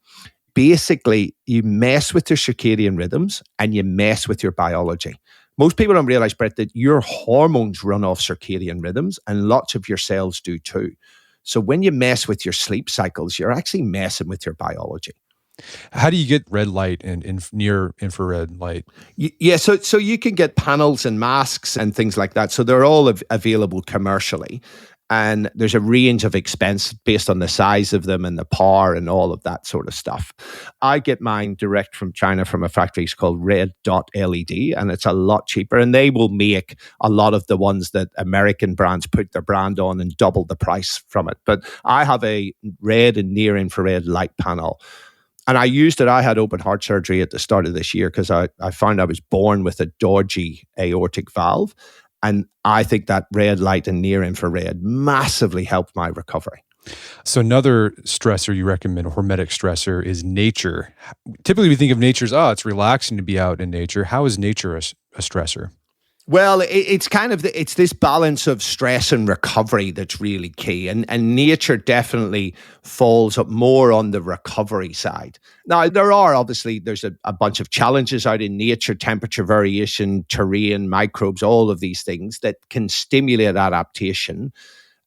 basically you mess with your circadian rhythms and you mess with your biology. Most people don't realize, Brett, that your hormones run off circadian rhythms and lots of your cells do too. So when you mess with your sleep cycles, you're actually messing with your biology. How do you get red light and near infrared light? Yeah, so you can get panels and masks and things like that. So they're all available commercially. And there's a range of expense based on the size of them and the power and all of that sort of stuff. I get mine direct from China from a factory called Red Dot LED, and it's a lot cheaper. And they will make a lot of the ones that American brands put their brand on and double the price from it. But I have a red and near infrared light panel. And I used it. I had open heart surgery at the start of this year because I found I was born with a dodgy aortic valve. And I think that red light and near infrared massively helped my recovery. So another stressor you recommend, a hormetic stressor, is nature. Typically we think of nature as, it's relaxing to be out in nature. How is nature a stressor? Well, it's kind of it's this balance of stress and recovery that's really key. And nature definitely falls up more on the recovery side. Now, there's a bunch of challenges out in nature, temperature variation, terrain, microbes, all of these things that can stimulate adaptation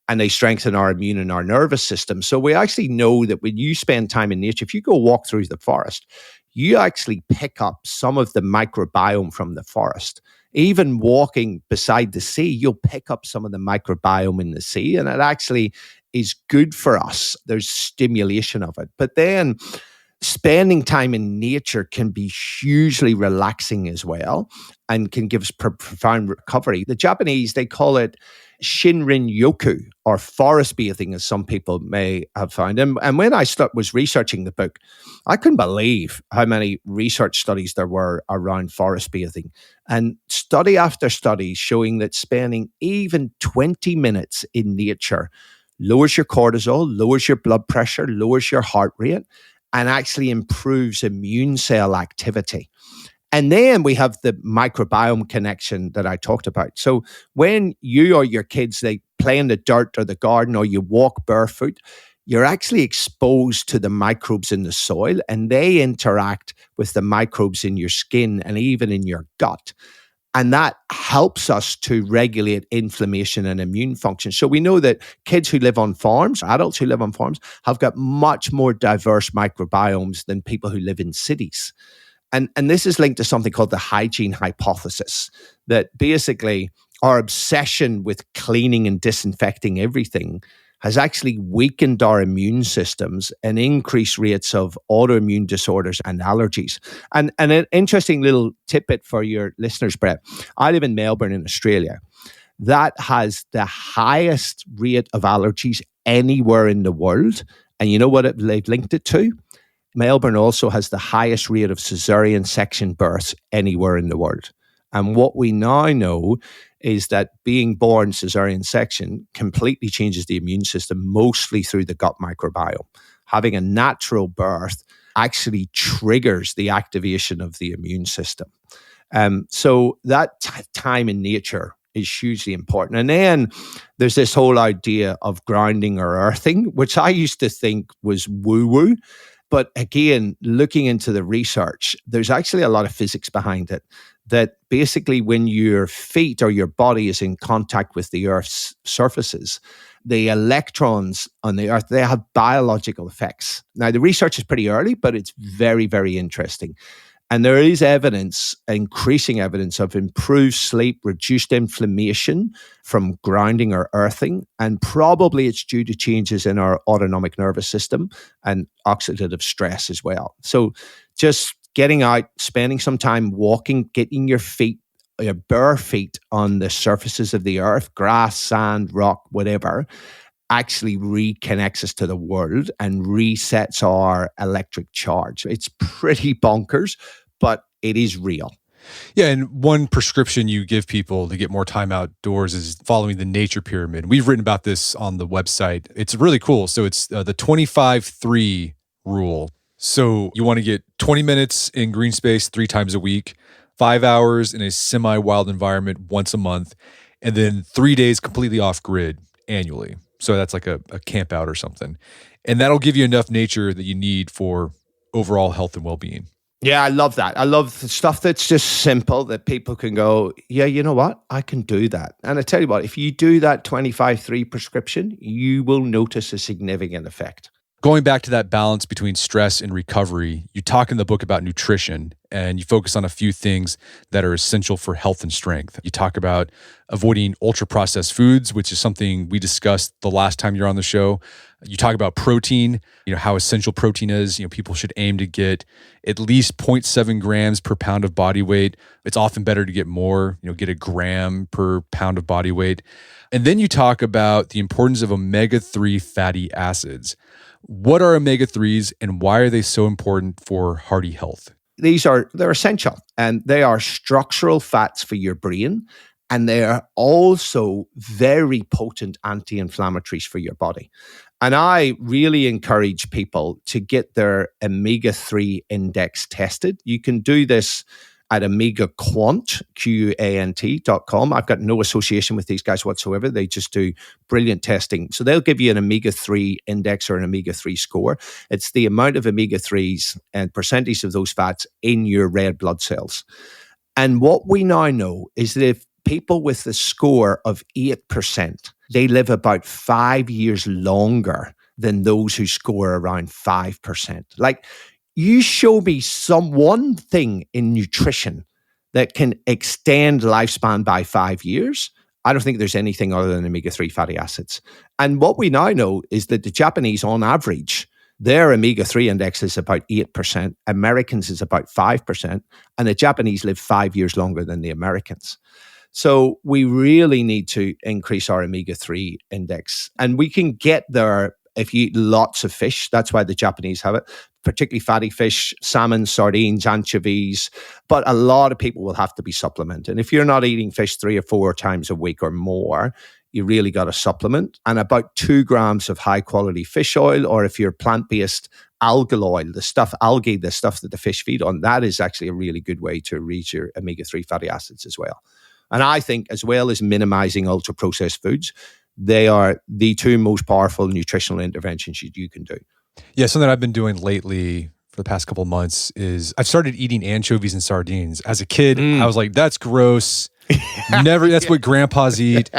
and they strengthen our immune and our nervous system. So we actually know that when you spend time in nature, if you go walk through the forest, you actually pick up some of the microbiome from the forest. Even walking beside the sea, you'll pick up some of the microbiome in the sea, and it actually is good for us. There's stimulation of it. But then spending time in nature can be hugely relaxing as well and can give us profound recovery. The Japanese, they call it Shinrin-yoku, or forest bathing, as some people may have found. And when I was researching the book, I couldn't believe how many research studies there were around forest bathing. And study after study showing that spending even 20 minutes in nature lowers your cortisol, lowers your blood pressure, lowers your heart rate, and actually improves immune cell activity. And then we have the microbiome connection that I talked about. So when you or your kids, they play in the dirt or the garden or you walk barefoot, you're actually exposed to the microbes in the soil and they interact with the microbes in your skin and even in your gut. And that helps us to regulate inflammation and immune function. So we know that kids who live on farms, adults who live on farms, have got much more diverse microbiomes than people who live in cities. And this is linked to something called the hygiene hypothesis, that basically our obsession with cleaning and disinfecting everything has actually weakened our immune systems and increased rates of autoimmune disorders and allergies. And an interesting little tidbit for your listeners, Brett. I live in Melbourne in Australia. That has the highest rate of allergies anywhere in the world. And you know what they've linked it to? Melbourne also has the highest rate of cesarean section births anywhere in the world. And what we now know is that being born cesarean section completely changes the immune system, mostly through the gut microbiome. Having a natural birth actually triggers the activation of the immune system. So that time in nature is hugely important. And then there's this whole idea of grounding or earthing, which I used to think was woo-woo. But again, looking into the research, there's actually a lot of physics behind it. That basically when your feet or your body is in contact with the Earth's surfaces, the electrons on the Earth, they have biological effects. Now, the research is pretty early, but it's very, very interesting. And there is evidence, increasing evidence of improved sleep, reduced inflammation from grounding or earthing. And probably it's due to changes in our autonomic nervous system and oxidative stress as well. So just getting out, spending some time walking, getting your feet, your bare feet on the surfaces of the earth, grass, sand, rock, whatever, actually reconnects us to the world and resets our electric charge. It's pretty bonkers, but it is real. Yeah, and one prescription you give people to get more time outdoors is following the nature pyramid. We've written about this on the website. It's really cool. So it's the 25-3 rule. So you want to get 20 minutes in green space 3 times a week, 5 hours in a semi-wild environment once a month, and then 3 days completely off-grid annually. So that's like a camp out or something. And that'll give you enough nature that you need for overall health and well-being. Yeah, I love that. I love the stuff that's just simple that people can go, yeah, you know what? I can do that. And I tell you what, if you do that 25-3 prescription, you will notice a significant effect. Going back to that balance between stress and recovery, you talk in the book about nutrition and you focus on a few things that are essential for health and strength. You talk about avoiding ultra-processed foods, which is something we discussed the last time you're on the show. You talk about protein, how essential protein is. People should aim to get at least 0.7 grams per pound of body weight. It's often better to get more, get a gram per pound of body weight. And then you talk about the importance of omega-3 fatty acids. What are omega-3s and why are they so important for hearty health? They're essential, and they are structural fats for your brain, and they are also very potent anti-inflammatories for your body. And I really encourage people to get their omega-3 index tested. You can do this at OmegaQuant, QUANT.com. I've got no association with these guys whatsoever. They just do brilliant testing. So they'll give you an omega-3 index or an omega-3 score. It's the amount of omega-3s and percentage of those fats in your red blood cells. And what we now know is that if people with a score of 8%, they live about 5 years longer than those who score around 5%. Like, you show me one thing in nutrition that can extend lifespan by 5 years. I don't think there's anything other than omega-3 fatty acids. And what we now know is that the Japanese, on average, their omega-3 index is about 8%, Americans is about 5%, and the Japanese live 5 years longer than the Americans. So we really need to increase our omega-3 index. And we can get there if you eat lots of fish. That's why the Japanese have it, particularly fatty fish, salmon, sardines, anchovies. But a lot of people will have to be supplemented. If you're not eating fish 3 or 4 times a week or more, you really got to supplement. And about 2 grams of high quality fish oil, or if you're plant-based, algal oil, the stuff that the fish feed on, that is actually a really good way to reach your omega-3 fatty acids as well. And I think, as well as minimizing ultra-processed foods, they are the 2 most powerful nutritional interventions you can do. Yeah, something I've been doing lately for the past couple of months is I've started eating anchovies and sardines. As a kid, I was like, that's gross. Never, that's what grandpas eat.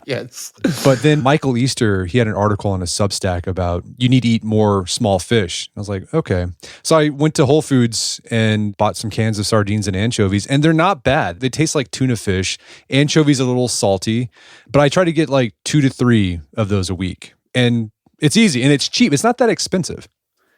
Yes. But then Michael Easter, he had an article on a Substack about you need to eat more small fish. I was like, okay. So I went to Whole Foods and bought some cans of sardines and anchovies, and they're not bad. They taste like tuna fish. Anchovies are a little salty, but I try to get like 2 to 3 of those a week. And it's easy and it's cheap. It's not that expensive.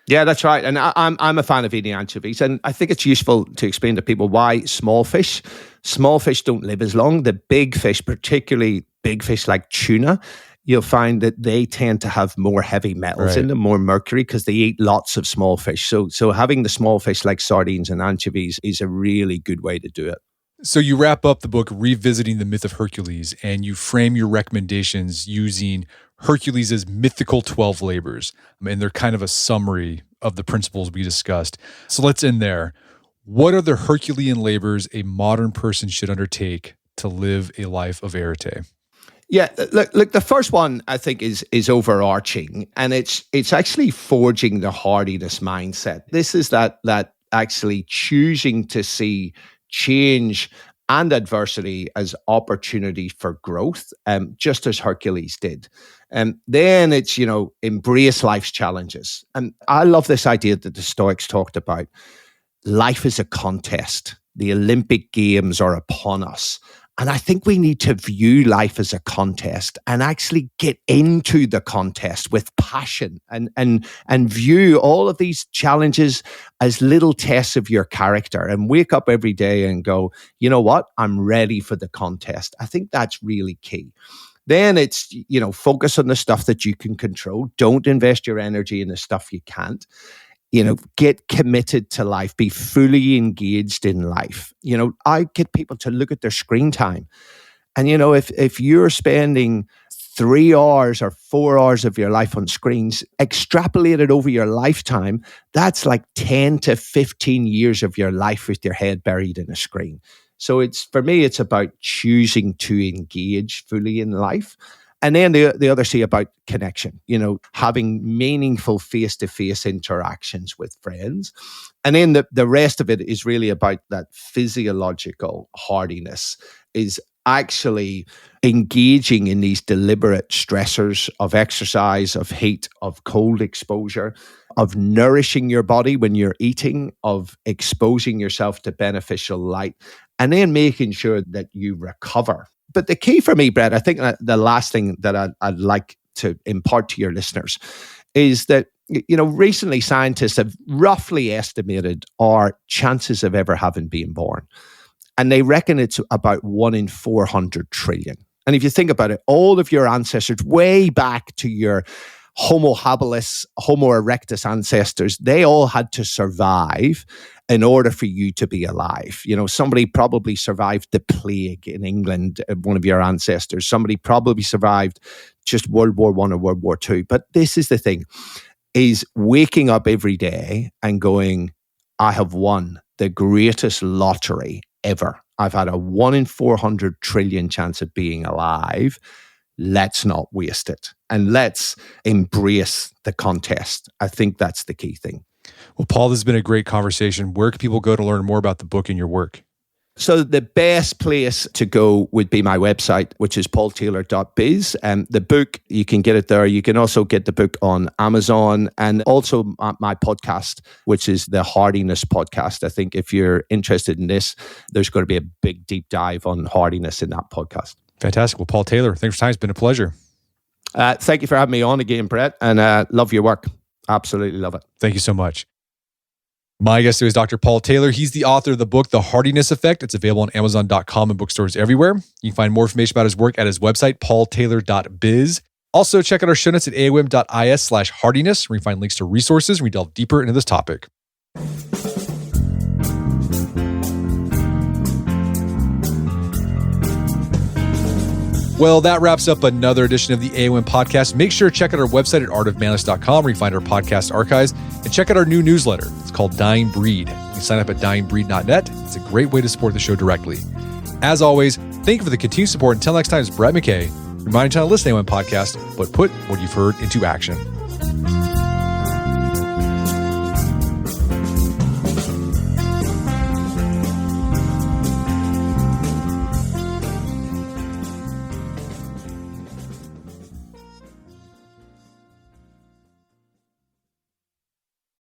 Yeah, that's right. And I'm a fan of eating anchovies. And I think it's useful to explain to people why small fish don't live as long. The big fish, particularly big fish like tuna, you'll find that they tend to have more heavy metals in them, more mercury, because they eat lots of small fish. So having the small fish like sardines and anchovies is a really good way to do it. So you wrap up the book revisiting the myth of Hercules, and you frame your recommendations using Hercules' mythical 12 labors. And they're kind of a summary of the principles we discussed. So let's end there. What are the Herculean labors a modern person should undertake to live a life of arete? Yeah, look. The first one I think is overarching, and it's actually forging the hardiness mindset. This is that actually choosing to see change and adversity as opportunity for growth, just as Hercules did. And then it's embrace life's challenges. And I love this idea that the Stoics talked about. Life is a contest. The Olympic Games are upon us. And I think we need to view life as a contest and actually get into the contest with passion and view all of these challenges as little tests of your character and wake up every day and go, you know what? I'm ready for the contest. I think that's really key. Then it's, focus on the stuff that you can control. Don't invest your energy in the stuff you can't. Get committed to life, be fully engaged in life. I get people to look at their screen time. And, if you're spending 3 hours or 4 hours of your life on screens, extrapolated over your lifetime, that's like 10 to 15 years of your life with your head buried in a screen. So for me, it's about choosing to engage fully in life. And then the other C about connection, having meaningful face-to-face interactions with friends. And then the rest of it is really about that physiological hardiness, is actually engaging in these deliberate stressors of exercise, of heat, of cold exposure, of nourishing your body when you're eating, of exposing yourself to beneficial light, and then making sure that you recover. But the key for me, Brett, I think the last thing that I'd like to impart to your listeners is that, recently scientists have roughly estimated our chances of ever having been born. And they reckon it's about 1 in 400 trillion. And if you think about it, all of your ancestors, way back to your Homo habilis, Homo erectus ancestors, they all had to survive in order for you to be alive. Somebody probably survived the plague in England, one of your ancestors. Somebody probably survived just World War I or World War II. But this is the thing, is waking up every day and going, I have won the greatest lottery ever. I've had a 1 in 400 trillion chance of being alive. Let's not waste it. And let's embrace the contest. I think that's the key thing. Well, Paul, this has been a great conversation. Where can people go to learn more about the book and your work? So the best place to go would be my website, which is paultaylor.biz. The book, you can get it there. You can also get the book on Amazon, and also my podcast, which is the Hardiness podcast. I think if you're interested in this, there's going to be a big deep dive on hardiness in that podcast. Fantastic. Well, Paul Taylor, thanks for your time. It's been a pleasure. Thank you for having me on again, Brett, and love your work. Absolutely love it. Thank you so much. My guest today is Dr. Paul Taylor. He's the author of the book, The Hardiness Effect. It's available on Amazon.com and bookstores everywhere. You can find more information about his work at his website, paultaylor.biz. Also, check out our show notes at aom.is/hardiness, where you can find links to resources where we delve deeper into this topic. Well, that wraps up another edition of the AOM podcast. Make sure to check out our website at artofmanliness.com, where you find our podcast archives, and check out our new newsletter. It's called Dying Breed. You can sign up at dyingbreed.net. It's a great way to support the show directly. As always, thank you for the continued support. Until next time, it's Brett McKay, reminding you to listen to AOM podcast, but put what you've heard into action.